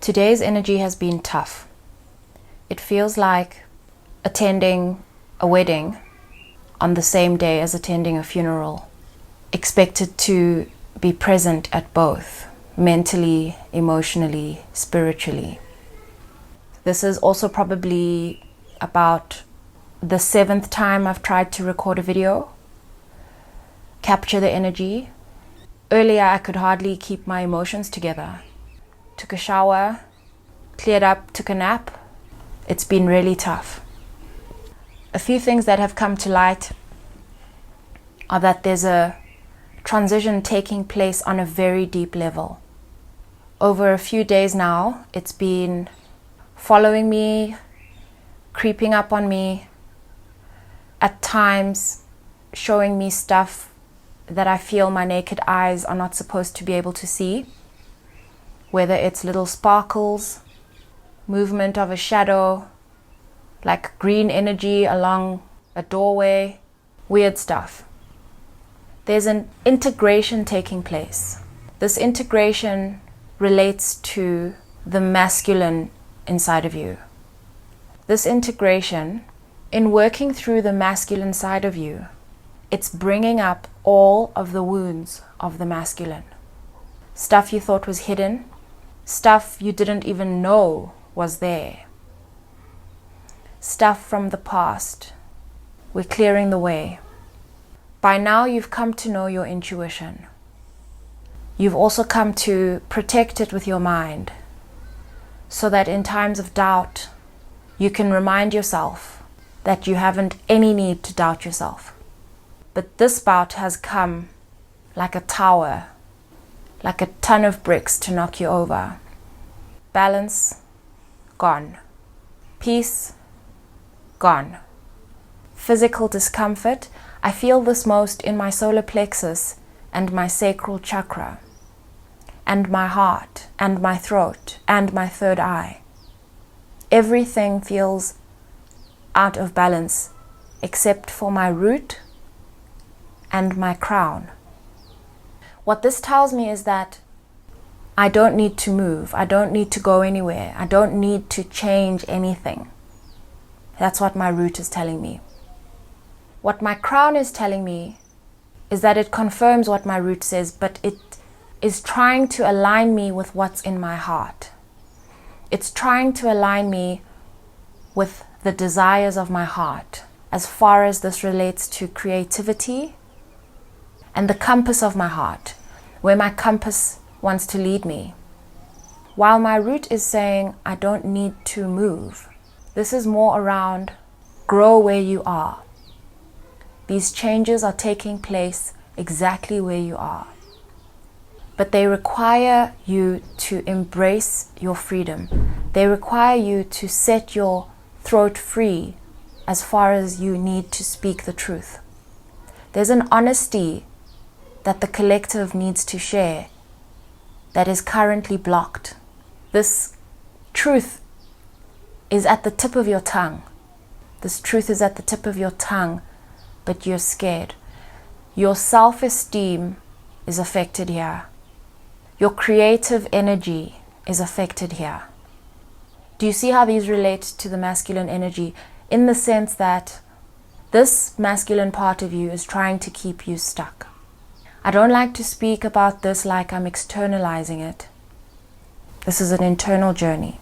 Today's energy has been tough. It feels like attending a wedding on the same day as attending a funeral. Expected to be present at both, mentally, emotionally, spiritually. This is also probably about the 7th time I've tried to record a video, capture the energy. Earlier I could hardly keep my emotions together. Took a shower, cleared up, took a nap. It's been really tough. A few things that have come to light are that there's a transition taking place on a very deep level. Over a few days now, it's been following me, creeping up on me, at times showing me stuff that I feel my naked eyes are not supposed to be able to see, whether it's little sparkles, movement of a shadow, like green energy along a doorway, weird stuff. There's an integration taking place. This integration relates to the masculine inside of you. This integration, in working through the masculine side of you, it's bringing up all of the wounds of the masculine. Stuff you thought was hidden, stuff you didn't even know was there. Stuff from the past. We're clearing the way. By now you've come to know your intuition. You've also come to protect it with your mind, so that in times of doubt, you can remind yourself that you haven't any need to doubt yourself. But this bout has come like a tower, like a ton of bricks to knock you over. Balance, gone. Peace, gone. Physical discomfort, I feel this most in my solar plexus and my sacral chakra, and my heart, and my throat, and my third eye. Everything feels out of balance except for my root and my crown. What this tells me is that I don't need to move. I don't need to go anywhere. I don't need to change anything. That's what my root is telling me. What my crown is telling me is that it confirms what my root says, but it is trying to align me with what's in my heart. It's trying to align me with the desires of my heart, as far as this relates to creativity and the compass of my heart, where my compass wants to lead me. While my root is saying, I don't need to move. This is more around grow where you are. These changes are taking place exactly where you are. But they require you to embrace your freedom. They require you to set your throat free as far as you need to speak the truth. There's an honesty that the collective needs to share that is currently blocked. This truth is at the tip of your tongue. This truth is at the tip of your tongue, but you're scared. Your self-esteem is affected here. Your creative energy is affected here. Do you see how these relate to the masculine energy? In the sense that this masculine part of you is trying to keep you stuck. I don't like to speak about this like I'm externalizing it. This is an internal journey.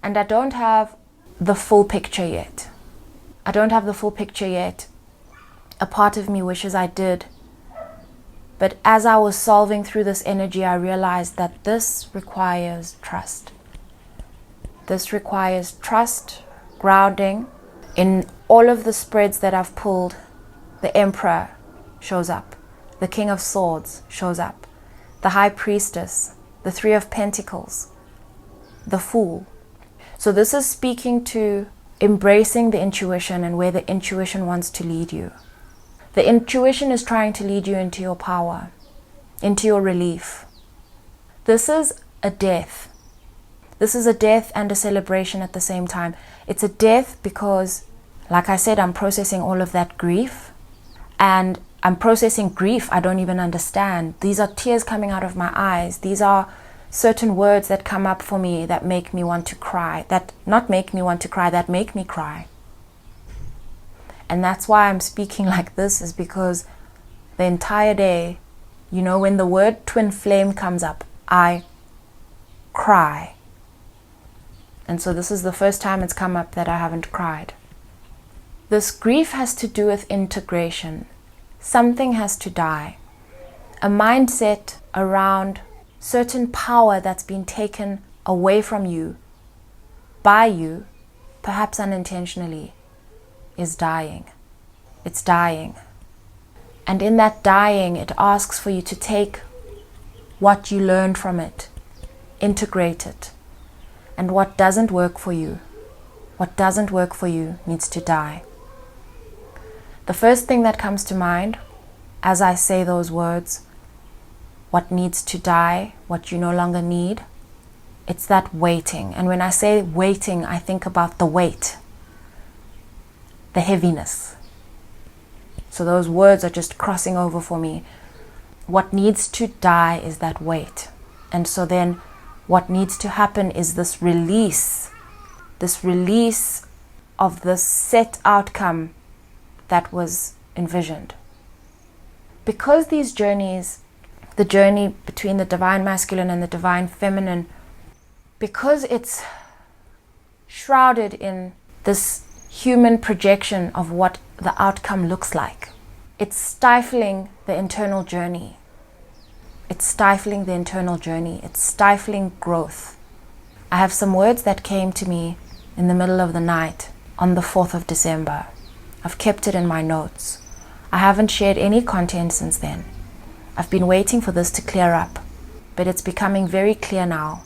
And I don't have the full picture yet. I don't have the full picture yet. A part of me wishes I did. But as I was solving through this energy, I realized that this requires trust. This requires trust, grounding. In all of the spreads that I've pulled, the Emperor shows up. The King of Swords shows up. The High Priestess, the Three of Pentacles, the Fool. So this is speaking to embracing the intuition and where the intuition wants to lead you. The intuition is trying to lead you into your power, into your relief. This is a death. This is a death and a celebration at the same time. It's a death because, like I said, I'm processing all of that grief. And I'm processing grief I don't even understand. These are tears coming out of my eyes. These are certain words that come up for me that make me want to cry, that not make me want to cry, that make me cry. And that's why I'm speaking like this, is because the entire day, when the word twin flame comes up, I cry. And so this is the first time it's come up that I haven't cried. This grief has to do with integration. Something has to die. A mindset around certain power that's been taken away from you, by you, perhaps unintentionally, is dying. It's dying. And in that dying, it asks for you to take what you learned from it, integrate it. And what doesn't work for you needs to die. The first thing that comes to mind as I say those words, what needs to die, what you no longer need, it's that waiting. And when I say waiting, I think about the weight, the heaviness. So those words are just crossing over for me. What needs to die is that weight. And so then what needs to happen is this release of the set outcome that was envisioned. Because these journeys, the journey between the divine masculine and the divine feminine, because it's shrouded in this human projection of what the outcome looks like, it's stifling the internal journey. It's stifling the internal journey. It's stifling growth. I have some words that came to me in the middle of the night on the 4th of December. I've kept it in my notes. I haven't shared any content since then. I've been waiting for this to clear up, but it's becoming very clear now.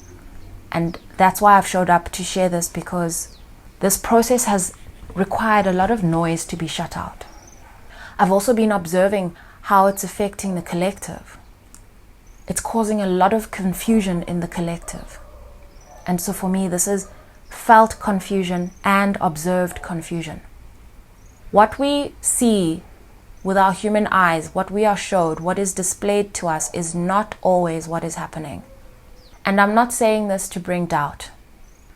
And that's why I've showed up to share this, because this process has required a lot of noise to be shut out. I've also been observing how it's affecting the collective. It's causing a lot of confusion in the collective. And so for me, this is felt confusion and observed confusion. What we see with our human eyes, what we are showed, what is displayed to us, is not always what is happening. And I'm not saying this to bring doubt.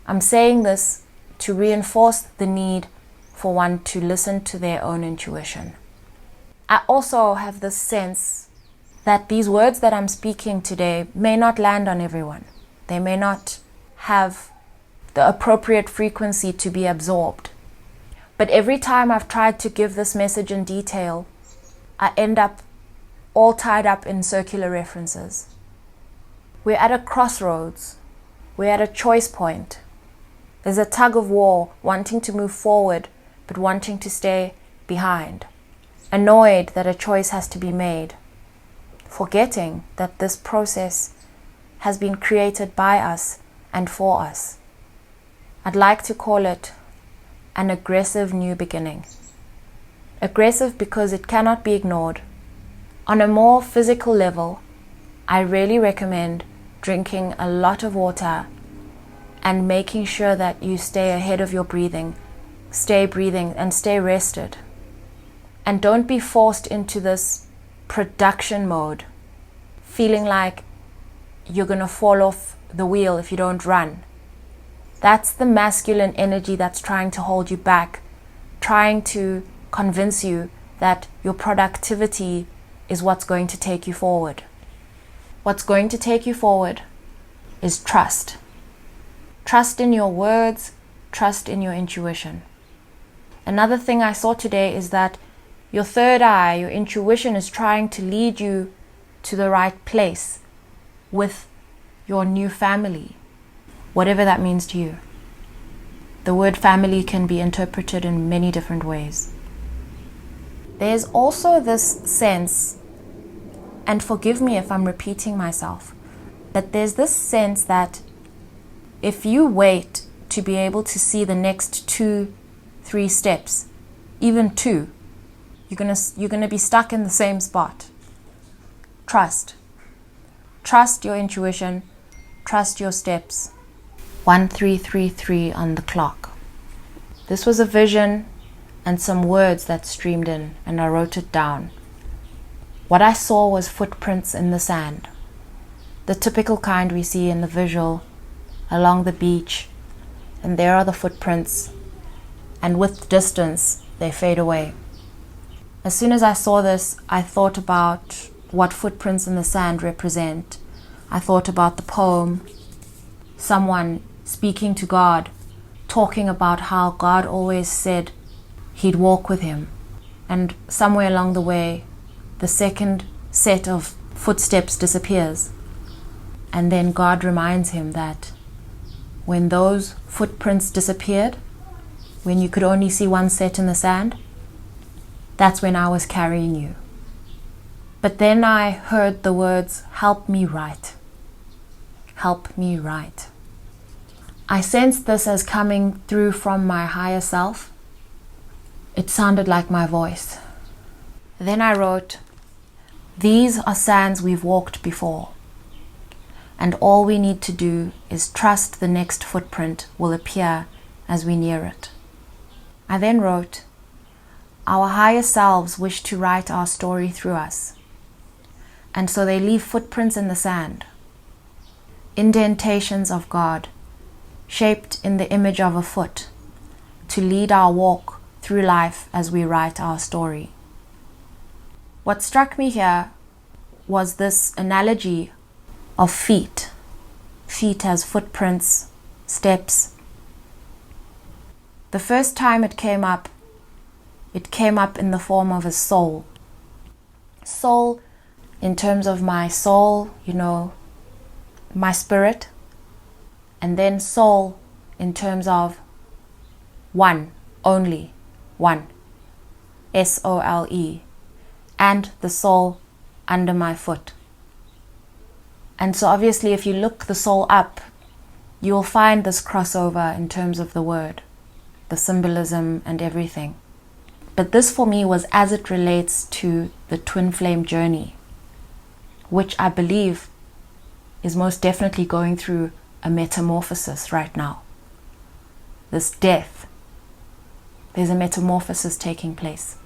I'm saying this to reinforce the need for one to listen to their own intuition. I also have this sense that these words that I'm speaking today may not land on everyone. They may not have the appropriate frequency to be absorbed. But every time I've tried to give this message in detail, I end up all tied up in circular references. We're at a crossroads. We're at a choice point. There's a tug of war, wanting to move forward, but wanting to stay behind. Annoyed that a choice has to be made. Forgetting that this process has been created by us and for us. I'd like to call it an aggressive new beginning. Aggressive because it cannot be ignored. On a more physical level, I really recommend drinking a lot of water and making sure that you stay ahead of your breathing. Stay breathing and stay rested. And don't be forced into this production mode, feeling like you're going to fall off the wheel if you don't run. That's the masculine energy that's trying to hold you back, trying to convince you that your productivity is what's going to take you forward. What's going to take you forward is trust. Trust in your words, trust in your intuition. Another thing I saw today is that your third eye, your intuition, is trying to lead you to the right place with your new family, whatever that means to you. The word family can be interpreted in many different ways. There's also this sense, and forgive me if I'm repeating myself, but there's this sense that if you wait to be able to see the next 2-3 steps, even 2, you're gonna be stuck in the same spot. Trust your intuition, trust your steps. 1333 on the clock. This was a vision and some words that streamed in, and I wrote it down. What I saw was footprints in the sand. the typical kind we see in the visual along the beach, and there are the footprints, and with distance they fade away. As soon as I saw this, I thought about what footprints in the sand represent. I thought about the poem, someone speaking to God, talking about how God always said he'd walk with him. And somewhere along the way, the second set of footsteps disappears. And then God reminds him that when those footprints disappeared, when you could only see one set in the sand, that's when I was carrying you. But then I heard the words, help me write. Help me write. I sensed this as coming through from my higher self. It sounded like my voice. Then I wrote, these are sands we've walked before, and all we need to do is trust the next footprint will appear as we near it. I then wrote, our higher selves wish to write our story through us, and so they leave footprints in the sand, indentations of God, shaped in the image of a foot, to lead our walk through life as we write our story. What struck me here was this analogy of feet as footprints, steps. The first time it came up in the form of a soul. Soul in terms of my soul, my spirit, and then soul in terms of one, only one, S-O-L-E, and the soul under my foot. And so obviously if you look the soul up, you will find this crossover in terms of the word, the symbolism and everything. But this for me was as it relates to the twin flame journey, which I believe is most definitely going through a metamorphosis right now. This death, there's a metamorphosis taking place.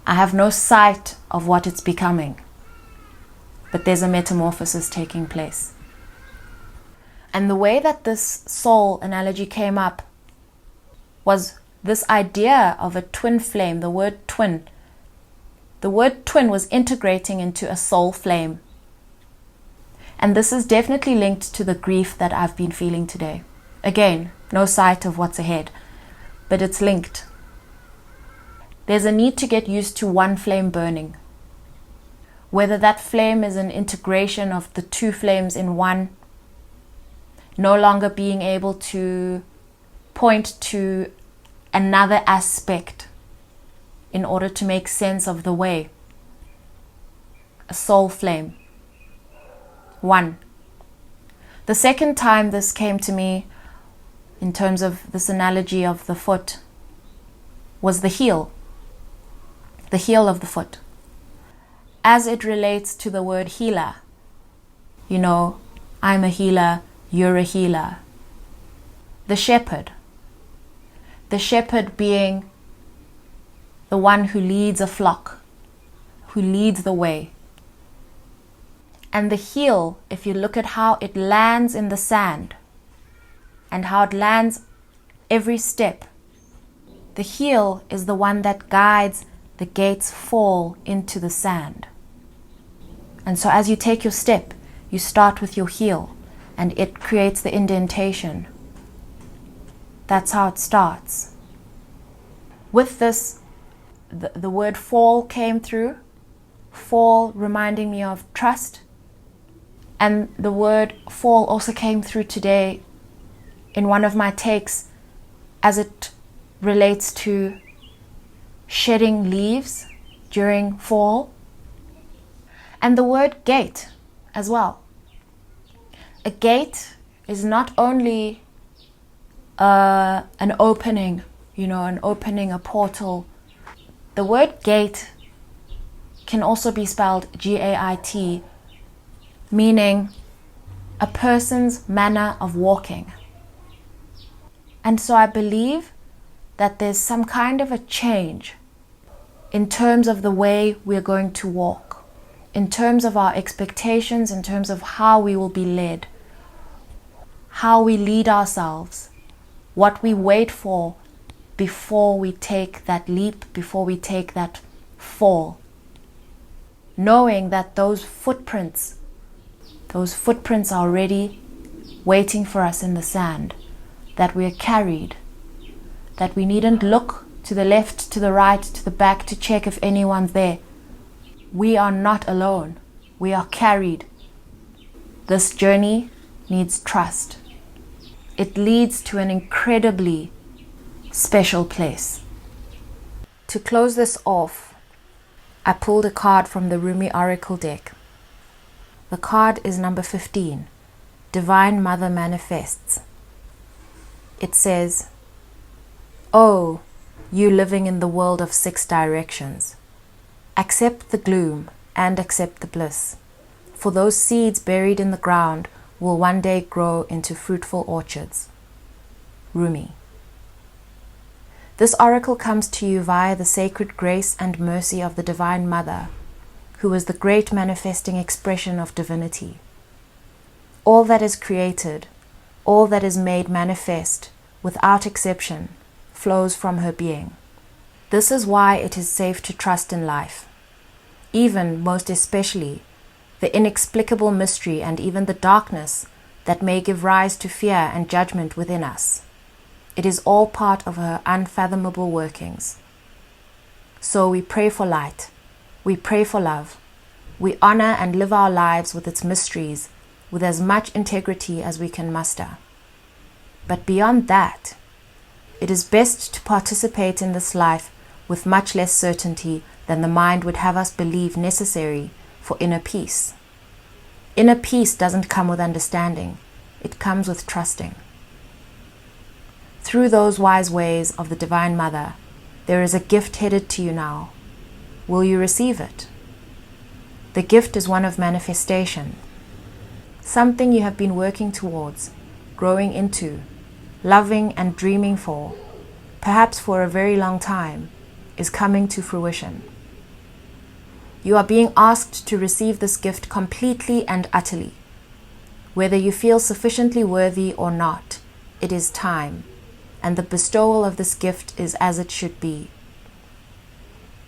I have no sight of what it's becoming, but there's a metamorphosis taking place. And the way that this soul analogy came up was this idea of a twin flame, the word twin. The word twin was integrating into a soul flame. And this is definitely linked to the grief that I've been feeling today. Again, no sight of what's ahead, but it's linked. There's a need to get used to one flame burning. Whether that flame is an integration of the two flames in one, no longer being able to point to another aspect in order to make sense of the way. A soul flame. One. The second time this came to me, in terms of this analogy of the foot, was the heel of the foot, as it relates to the word healer. I'm a healer, you're a healer. The shepherd being the one who leads a flock, who leads the way. And the heel, if you look at how it lands in the sand and how it lands every step, the heel is the one that guides the gate's fall into the sand. And so as you take your step, you start with your heel and it creates the indentation. That's how it starts. With this, the word fall came through. Fall reminding me of trust. And the word fall also came through today in one of my takes as it relates to shedding leaves during fall. And the word gate as well. A gate is not only an opening, a portal. The word gate can also be spelled G-A-I-T, meaning a person's manner of walking. And so I believe that there's some kind of a change in terms of the way we're going to walk. in terms of our expectations, in terms of how we will be led, how we lead ourselves, what we wait for before we take that leap, before we take that fall. Knowing that those footprints are already waiting for us in the sand, that we are carried, that we needn't look to the left, to the right, to the back to check if anyone's there. We are not alone. We are carried. This journey needs trust. It leads to an incredibly special place. To close this off, I pulled a card from the Rumi Oracle deck. The card is number 15, Divine Mother Manifests. It says, "Oh, you living in the world of 6 directions, accept the gloom and accept the bliss, for those seeds buried in the ground will one day grow into fruitful orchards." Rumi. This oracle comes to you via the sacred grace and mercy of the Divine Mother, who is the great manifesting expression of divinity. All that is created, all that is made manifest, without exception, flows from her being. This is why it is safe to trust in life, even, most especially, the inexplicable mystery and even the darkness that may give rise to fear and judgment within us. It is all part of her unfathomable workings. So we pray for light, we pray for love, we honor and live our lives with its mysteries with as much integrity as we can muster. But beyond that, it is best to participate in this life with much less certainty than the mind would have us believe necessary for inner peace. Inner peace doesn't come with understanding, it comes with trusting. Through those wise ways of the Divine Mother, there is a gift headed to you now. Will you receive it? The gift is one of manifestation. Something you have been working towards, growing into, loving and dreaming for, perhaps for a very long time, is coming to fruition. You are being asked to receive this gift completely and utterly. Whether you feel sufficiently worthy or not, it is time, and the bestowal of this gift is as it should be.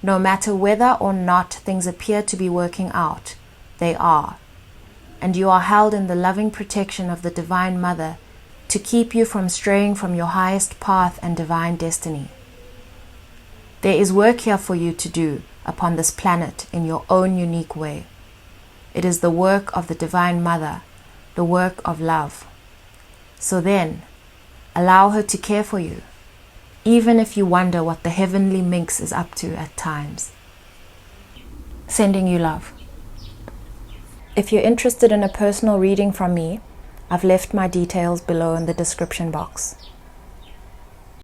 No matter whether or not things appear to be working out, they are, and you are held in the loving protection of the Divine Mother to keep you from straying from your highest path and divine destiny. There is work here for you to do upon this planet in your own unique way. It is the work of the Divine Mother, the work of love. So then, allow her to care for you, even if you wonder what the heavenly minx is up to at times. Sending you love. If you're interested in a personal reading from me, I've left my details below in the description box.